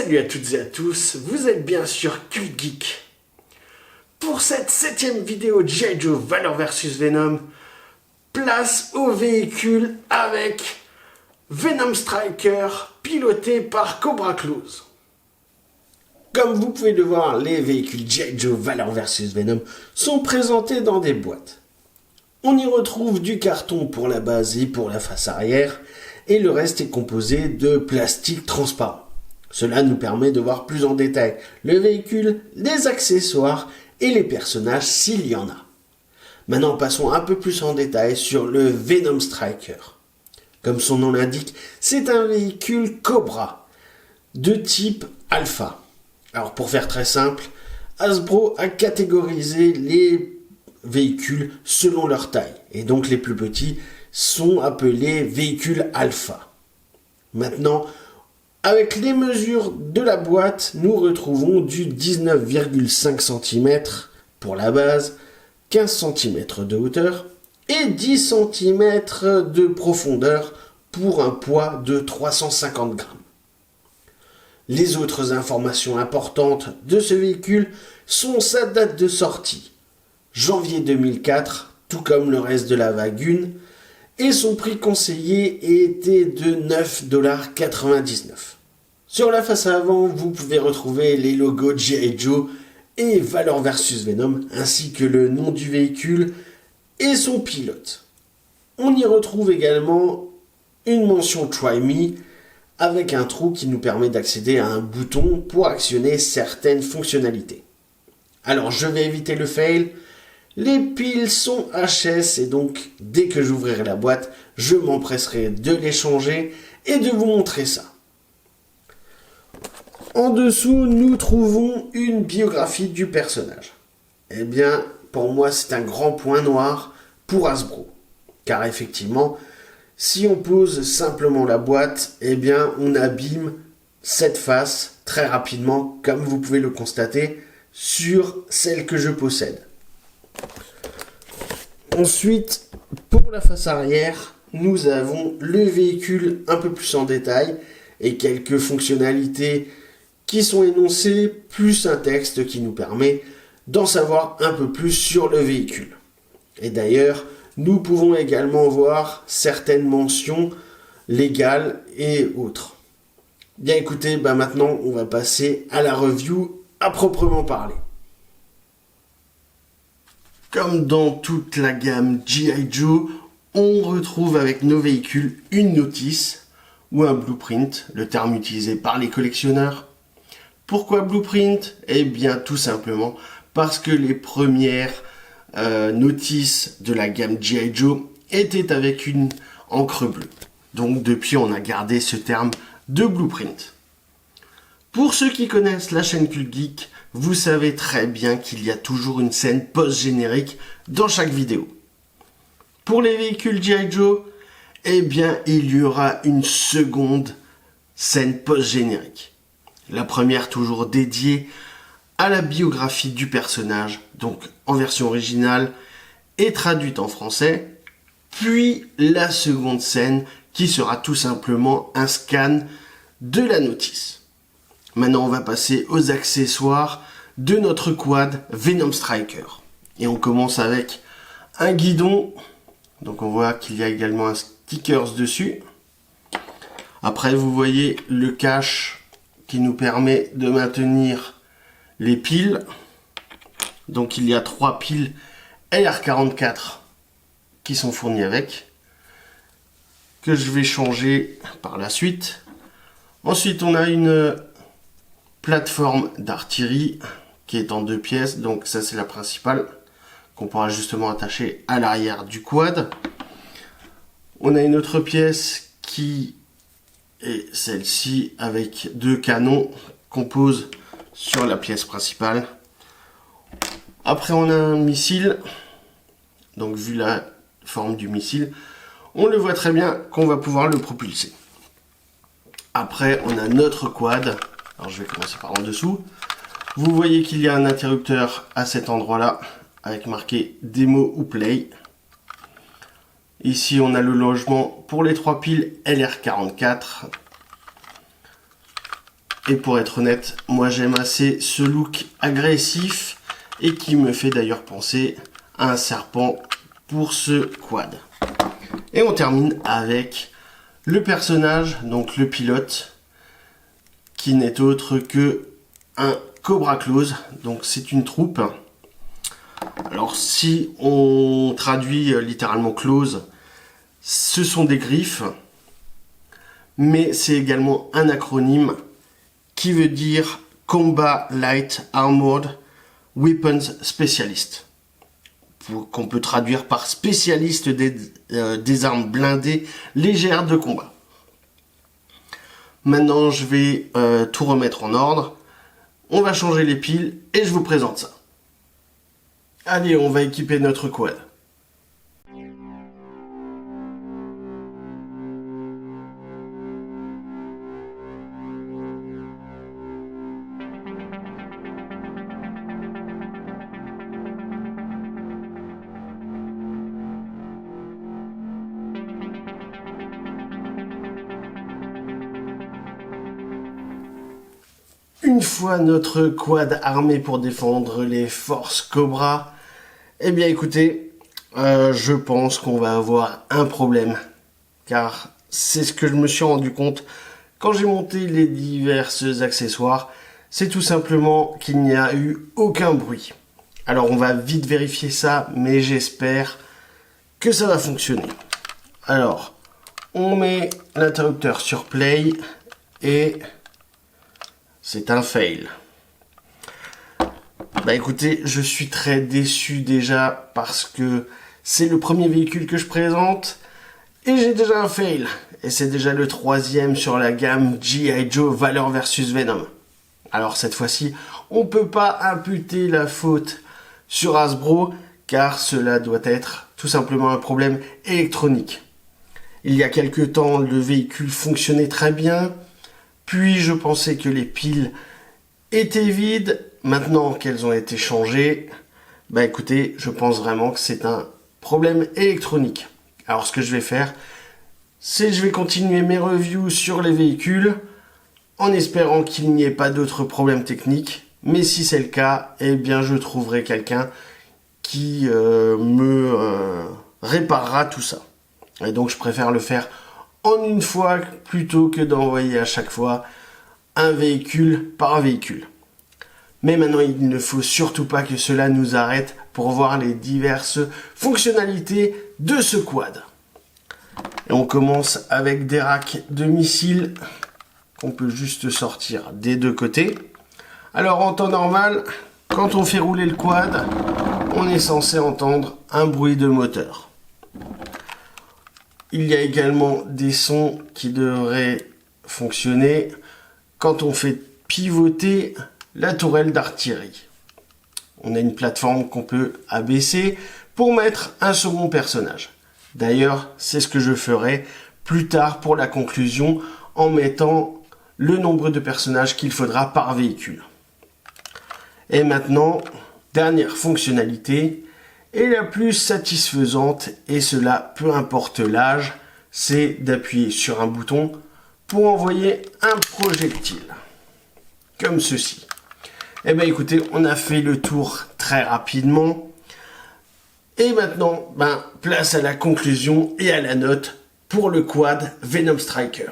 Salut à toutes et à tous, vous êtes bien sûr Cult Geek. Pour cette 7ème vidéo de G.I. Joe Valor vs Venom, place au véhicule avec Venom Striker piloté par Cobra Claus. Comme vous pouvez le voir, les véhicules G.I. Joe Valor vs Venom sont présentés dans des boîtes. On y retrouve du carton pour la base et pour la face arrière, et le reste est composé de plastique transparent. Cela nous permet de voir plus en détail le véhicule, les accessoires et les personnages s'il y en a. Maintenant, passons un peu plus en détail sur le Venom Striker. Comme son nom l'indique, c'est un véhicule Cobra de type Alpha. Alors pour faire très simple, Hasbro a catégorisé les véhicules selon leur taille. Et donc les plus petits sont appelés véhicules Alpha. Maintenant, avec les mesures de la boîte, nous retrouvons du 19,5 cm pour la base, 15 cm de hauteur et 10 cm de profondeur pour un poids de 350 grammes. Les autres informations importantes de ce véhicule sont sa date de sortie, janvier 2004, tout comme le reste de la vague 1, et son prix conseillé était de 9,99 $. Sur la face avant, vous pouvez retrouver les logos G.I. Joe et Valor vs Venom, ainsi que le nom du véhicule et son pilote. On y retrouve également une mention Try Me, avec un trou qui nous permet d'accéder à un bouton pour actionner certaines fonctionnalités. Alors je vais éviter le fail. Les piles sont HS et donc dès que j'ouvrirai la boîte, je m'empresserai de les changer et de vous montrer ça. En dessous, nous trouvons une biographie du personnage. Eh bien, pour moi, c'est un grand point noir pour Hasbro. Car effectivement, si on pose simplement la boîte, eh bien, on abîme cette face très rapidement, comme vous pouvez le constater, sur celle que je possède. Ensuite, pour la face arrière, nous avons le véhicule un peu plus en détail et quelques fonctionnalités qui sont énoncées, plus un texte qui nous permet d'en savoir un peu plus sur le véhicule. Et d'ailleurs, nous pouvons également voir certaines mentions légales et autres. Bien écoutez, maintenant on va passer à la review à proprement parler. Comme dans toute la gamme G.I. Joe, on retrouve avec nos véhicules une notice ou un blueprint, le terme utilisé par les collectionneurs. Pourquoi blueprint? Eh bien tout simplement parce que les premières notices de la gamme G.I. Joe étaient avec une encre bleue. Donc depuis on a gardé ce terme de blueprint. Pour ceux qui connaissent la chaîne Cult Geek, vous savez très bien qu'il y a toujours une scène post-générique dans chaque vidéo. Pour les véhicules G.I. Joe, eh bien il y aura une seconde scène post-générique. La première toujours dédiée à la biographie du personnage, donc en version originale et traduite en français, puis la seconde scène qui sera tout simplement un scan de la notice. Maintenant on va passer aux accessoires de notre quad Venom Striker. Et on commence avec un guidon, donc on voit qu'il y a également un sticker dessus. Après vous voyez le cache qui nous permet de maintenir les piles. Donc il y a 3 piles LR44 qui sont fournies avec, que je vais changer par la suite. Ensuite on a une plateforme d'artillerie qui est en 2 pièces, donc ça c'est la principale qu'on pourra justement attacher à l'arrière du quad. On a une autre pièce qui et celle-ci avec 2 canons qu'on pose sur la pièce principale. Après on a un missile, donc vu la forme du missile, on le voit très bien qu'on va pouvoir le propulser. Après on a notre quad, alors je vais commencer par en dessous. Vous voyez qu'il y a un interrupteur à cet endroit là, avec marqué démo ou play. Ici, on a le logement pour les 3 piles LR44. Et pour être honnête, moi j'aime assez ce look agressif et qui me fait d'ailleurs penser à un serpent pour ce quad. Et on termine avec le personnage, donc le pilote, qui n'est autre que un Cobra Claws, donc c'est une troupe. Alors si on traduit littéralement Claws, ce sont des griffes, mais c'est également un acronyme qui veut dire Combat Light Armored Weapons Specialist, qu'on peut traduire par spécialiste des armes blindées légères de combat. Maintenant, je vais tout remettre en ordre. On va changer les piles et je vous présente ça. Allez, on va équiper notre quad. Une fois notre quad armé pour défendre les forces Cobra, eh bien écoutez, je pense qu'on va avoir un problème. Car c'est ce que je me suis rendu compte quand j'ai monté les divers accessoires, c'est tout simplement qu'il n'y a eu aucun bruit. Alors on va vite vérifier ça, mais j'espère que ça va fonctionner. Alors, on met l'interrupteur sur play et... c'est un fail. Bah écoutez, je suis très déçu déjà parce que c'est le premier véhicule que je présente et j'ai déjà un fail. Et c'est déjà le 3e sur la gamme G.I. Joe Valor vs Venom. Alors cette fois-ci, on peut pas imputer la faute sur Hasbro car cela doit être tout simplement un problème électronique. Il y a quelques temps, le véhicule fonctionnait très bien. Puis je pensais que les piles étaient vides. Maintenant qu'elles ont été changées, bah écoutez, je pense vraiment que c'est un problème électronique. Alors ce que je vais faire, c'est que je vais continuer mes reviews sur les véhicules en espérant qu'il n'y ait pas d'autres problèmes techniques. Mais si c'est le cas, eh bien je trouverai quelqu'un qui me réparera tout ça. Et donc je préfère le faire en une fois plutôt que d'envoyer à chaque fois un véhicule par véhicule. Mais maintenant, il ne faut surtout pas que cela nous arrête pour voir les diverses fonctionnalités de ce quad. Et on commence avec des racks de missiles qu'on peut juste sortir des deux côtés. Alors en temps normal, quand on fait rouler le quad, on est censé entendre un bruit de moteur. Il y a également des sons qui devraient fonctionner quand on fait pivoter la tourelle d'artillerie. On a une plateforme qu'on peut abaisser pour mettre un second personnage. D'ailleurs, c'est ce que je ferai plus tard pour la conclusion en mettant le nombre de personnages qu'il faudra par véhicule. Et maintenant, dernière fonctionnalité, et la plus satisfaisante, et cela peu importe l'âge, c'est d'appuyer sur un bouton pour envoyer un projectile, comme ceci. Eh bien écoutez, on a fait le tour très rapidement, et maintenant, place à la conclusion et à la note pour le quad Venom Striker.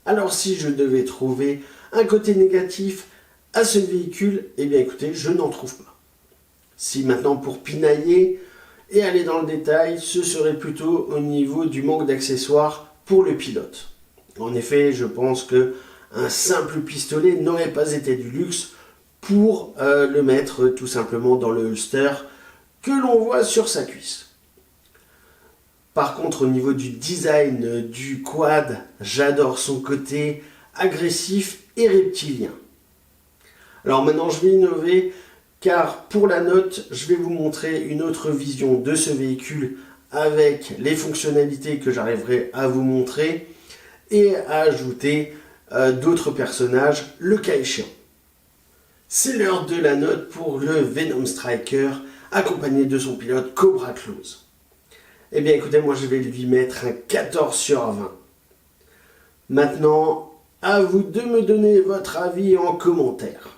Alors si je devais trouver un côté négatif à ce véhicule, eh bien écoutez, je n'en trouve pas. Si maintenant pour pinailler et aller dans le détail, ce serait plutôt au niveau du manque d'accessoires pour le pilote. En effet, je pense que un simple pistolet n'aurait pas été du luxe pour le mettre tout simplement dans le holster que l'on voit sur sa cuisse. Par contre, au niveau du design du quad, j'adore son côté agressif et reptilien. Alors maintenant, je vais innover car pour la note, je vais vous montrer une autre vision de ce véhicule avec les fonctionnalités que j'arriverai à vous montrer et à ajouter d'autres personnages le cas échéant. C'est l'heure de la note pour le Venom Striker accompagné de son pilote Cobra Claws. Eh bien écoutez, moi je vais lui mettre un 14 sur 20. Maintenant, À vous de me donner votre avis en commentaire.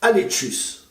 Allez, tchuss!